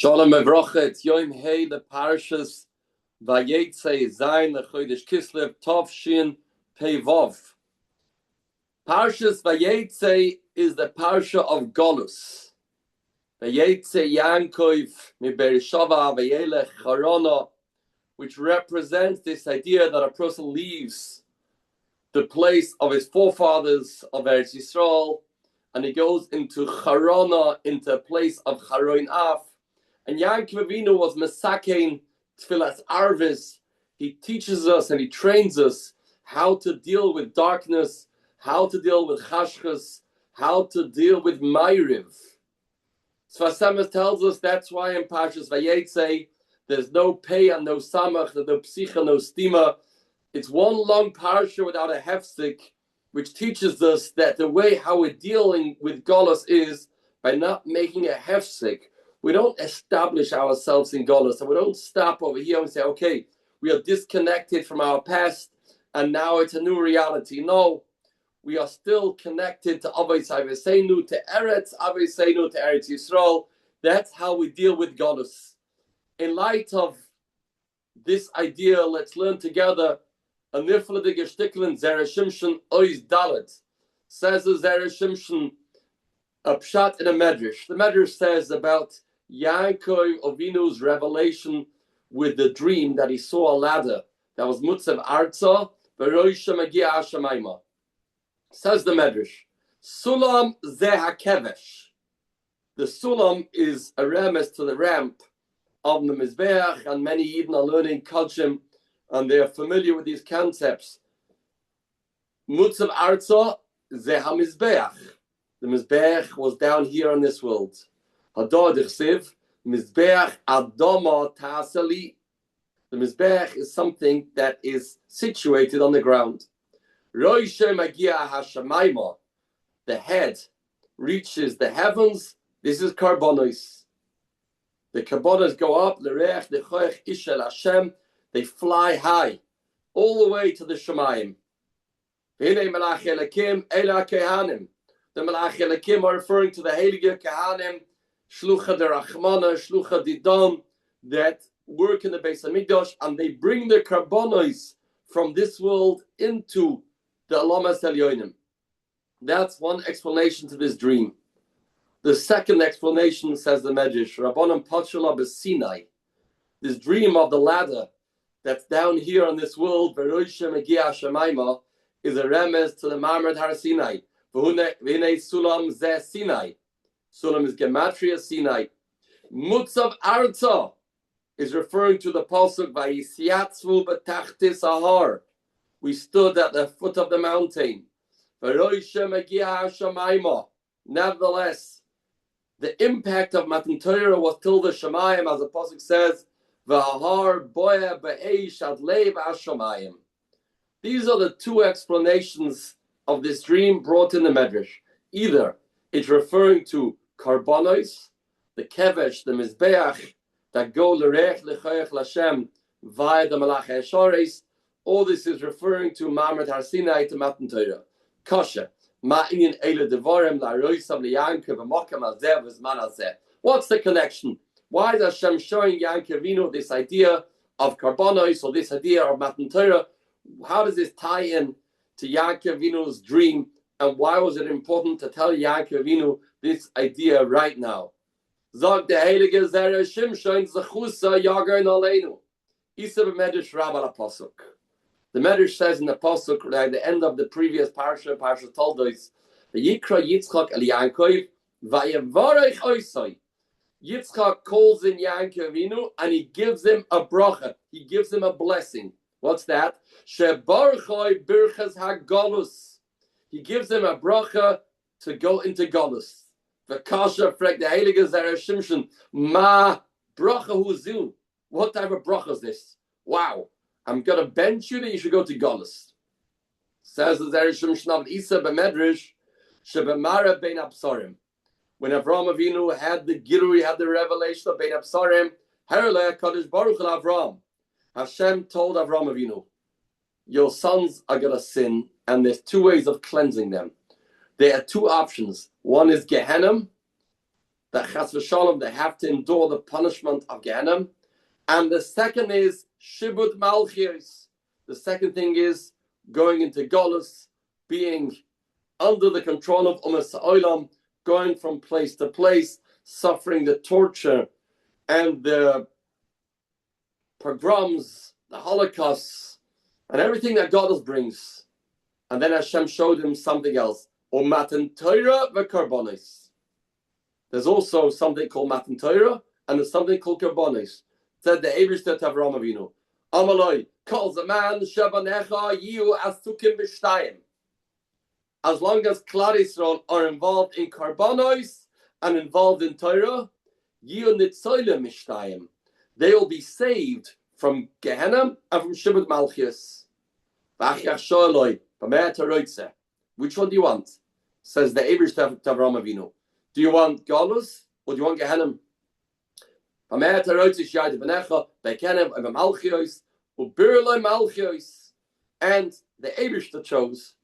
Shalom Evrocha, it's Yom Hey, the Parashas Vayetzei, Zayin, the Chodesh Kislev, Tov, Shin, Pei Vov. Parashas Vayetzei is the Parasha of Golus. Vayetzei Yankov, Mi Bereshava, Vayelech, Charona, which represents this idea that a person leaves the place of his forefathers of Eretz Yisrael, and he goes into Charona, into a place of Charoin Af. And Yankov Avinu was Mesakein Tfilas Arvis. He teaches us and he trains us how to deal with darkness, how to deal with Chashkas, how to deal with Mayriv. Sfas Emes tells us that's why in Parshas Vayetzei there's no Pei and no Samach, there's no Psicha, no Stima. It's one long parsha without a hefsek, which teaches us that the way how we're dealing with Golus is by not making a hefsek. We don't establish ourselves in Golus, and we don't stop over here and say, okay, we are disconnected from our past, and now it's a new reality. No, we are still connected to Vayetzei to Eretz, Vayetzei to Eretz Yisrael. That's how we deal with Golus. In light of this idea, let's learn together a nifla de geshtiklen Zera Shimshon ois dalet. Says the Zera Shimshon, a pshat in a Medrash. The Medrash says about Yankov Avinu's revelation with the dream that he saw a ladder that was mutzav arza v'roisha magia hashamayma. Says the Medrash, Sulam ze hakevesh. The Sulam is a remes to the ramp of the Mizbeach, and many Yidden are learning Kodshim, and they are familiar with these concepts. Mutzav arza ze hamizbeach. The Mizbeach was down here in this world. The Mizbeach is something that is situated on the ground. The head reaches the heavens. This is karbonos. The karbonos go up, they fly high, all the way to the Shemayim. The Malach Elikim are referring to the Heilige Kahanim, Shlucha de Rachmana, Shlucha Didam, that work in the Beis Hamikdash, and they bring the karbonos from this world into the Alamas Elyonim. That's one explanation to this dream. The second explanation, says the Medrash, Rabbanan Pachala B'Sinai, this dream of the ladder that's down here on this world, Veroisha Megia Shemaima, is a remez to the Marmad Har Sinai. Sulam ze Sinai. Sulam is Gematria Sinai. Mutzav Arza is referring to the pasuk Vayisiatzvu b'tachtis ahar. We stood at the foot of the mountain. V'roisha megia hashamayma. Nevertheless, the impact of Matan Torah was till the Shemayim, as the pasuk says, V'ahar boya b'eish ad leiv hashamayim. These are the two explanations of this dream brought in the Medrash. Either it's referring to karbonos, the kevesh, the mizbeach, that go l'reich l'choyach l'Hashem via the malach ha'esharis, or this is referring to Mamret Har Sinai, to Matan Torah. Kasha, ma'inyin eile devarim la'roisam li'yankev v'mokam azeh v'zman azeh. What's the connection? Why is Hashem showing Yankov Avinu this idea of karbonos, or this idea of Matan Torah? How does this tie in to Yankov Avinu's dream, and why was it important to tell Yankov Avinu this idea right now? Zog the Heilige Zera Shimshon zechusa yager naleinu. Isa b'medrash rabal pasuk. The Medrash says in the pasuk at the end of the previous parsha Toldos, the Yikra Yitzchak el Yankov vayevarech oisai. Yitzchak calls in Yankov Avinu and he gives him a bracha. He gives him a blessing. What's that? Shebarchoi birchas hagolus. He gives him a bracha to go into golus. The kasha frek the heilige Zera Shimshon. Ma bracha huzu. What type of bracha is this? Wow! I'm gonna bench you that you should go to golus. Says the Zera Shimshon of Isa b'Medrash shebemara bein absarim. When Avraham Avinu had the Gilui, he had the revelation of bein absarim. Herle Kadosh Baruch el Avram. Hashem told Avraham Avinu, your sons are going to sin, and there's two ways of cleansing them. There are two options. One is Gehenna, that Chas v'Shalom, they have to endure the punishment of Gehenna. And the second is Shibud Malchios. The second thing is going into Golus, being under the control of Umas Olam, going from place to place, suffering the torture and the pogroms, the Holocausts, and everything that Golus brings. And then Hashem showed him something else. Or Matan Torah v'Karbonis. There's also something called Matan Torah, and there's something called Karbonis. Said the Eibishter to Avraham Avinu, Amaloi calls a man Shabanecha Yiu Asukim B'Shtayim. As long as Klal Yisrael are involved in Karbonos and involved in Torah, Yiu Nitzoyle Mishtayim. They will be saved from Gehenna and from Shibud Malchios. V'achach Shoaloi B'mei Taroitze. Which one do you want? Says the Eibishter to Avraham Avinu. Do you want Galus or do you want Gehenna? And the Eibishter chose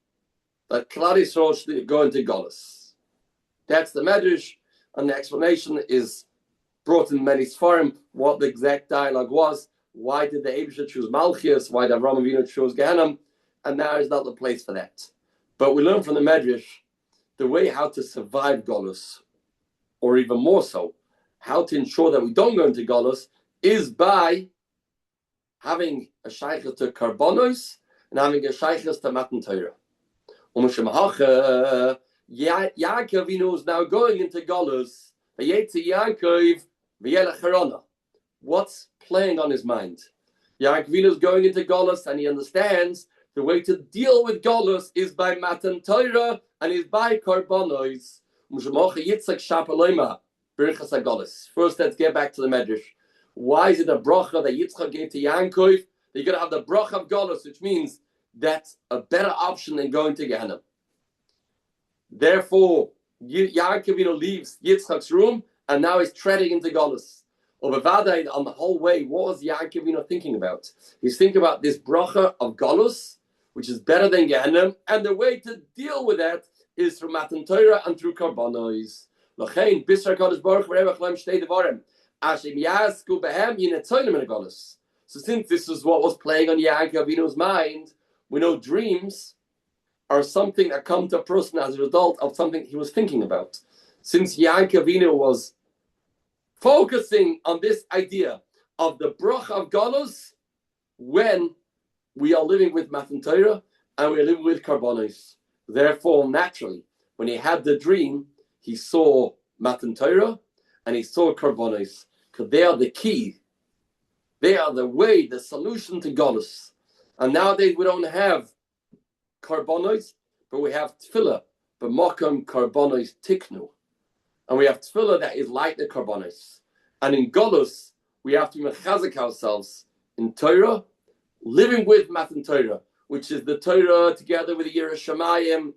that Klal Yisrael should go into Golus. That's the Medrash, and the explanation is brought in many Sfarim, what the exact dialogue was. Why did the Eibishter choose Malchios? Why did Avraham Avinu choose Gehenna? And now is not the place for that. But we learn from the Medrash the way how to survive Golus, or even more so, how to ensure that we don't go into Golus, is by having a shaykhus to Karbonos and having a shaykhus to Matan Torah. Yaakov is now going into Golus. Vayetzei Yaakov v'yelech harana. What's playing on his mind? Yaakov is going into Golus, and he understands the way to deal with Golus is by Matan Torah and is by Karbonos. First, let's get back to the Medrash. Why is it a bracha that Yitzchak gave to Yaakov? You're going to have the bracha of Golus, which means that's a better option than going to Gehenna. Therefore, Yaakov leaves Yitzchak's room, and now he's treading into Golus. On the whole way, what was Yaakov thinking about? He's thinking about this bracha of Golus, which is better than Gehenna, and the way to deal with that is through Matan Torah and through Karbonos. So since this is what was playing on Yaakov Avinu's mind, we know dreams are something that come to a person as a result of something he was thinking about. Since Yaakov Avinu was focusing on this idea of the bracha of Golus when we are living with Matan Torah and we are living with Karbonos. Therefore, naturally, when he had the dream, he saw Matan Torah and he saw Karbonos, because they are the key. They are the way, the solution to Golus. And nowadays we don't have Karbonos, but we have Tefillah, but Mokum Karbonos Tiknu. And we have Tefillah that is like the Karbonos. And in Golus, we have to mechazik ourselves in Torah, living with Matan Torah, which is the Torah together with the Zera Shimshon,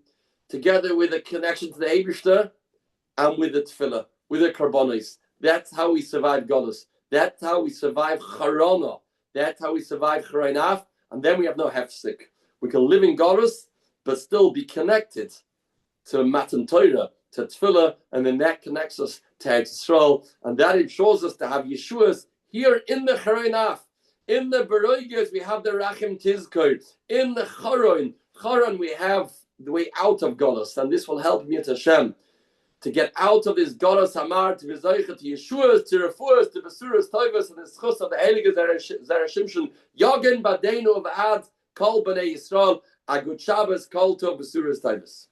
together with a connection to the Eibishter, and with the Tefillah, with the Karbonos. That's how we survive Golus. That's how we survive Charana. That's how we survive Charainaf, and then we have no hefsek. We can live in Golus, but still be connected to Matan Torah, to Tefillah, and then that connects us to Eretz Yisrael, and that ensures us to have Yeshuas here in the Charainaf. In the Beroiges, we have the Rachim Tizkor. In the Charon, we have the way out of Golus, and this will help me to Hashem to get out of this Golus Hamar, to V'zoicha, to Yeshuas, to Refuas, to Besuras Toivas, and the Schus of the Heilige Zera Shimshon, Yogen Badeinu V'ad, Kol B'nei Yisrael, a good Shabbos, Kol Tov, Besuras Toivas.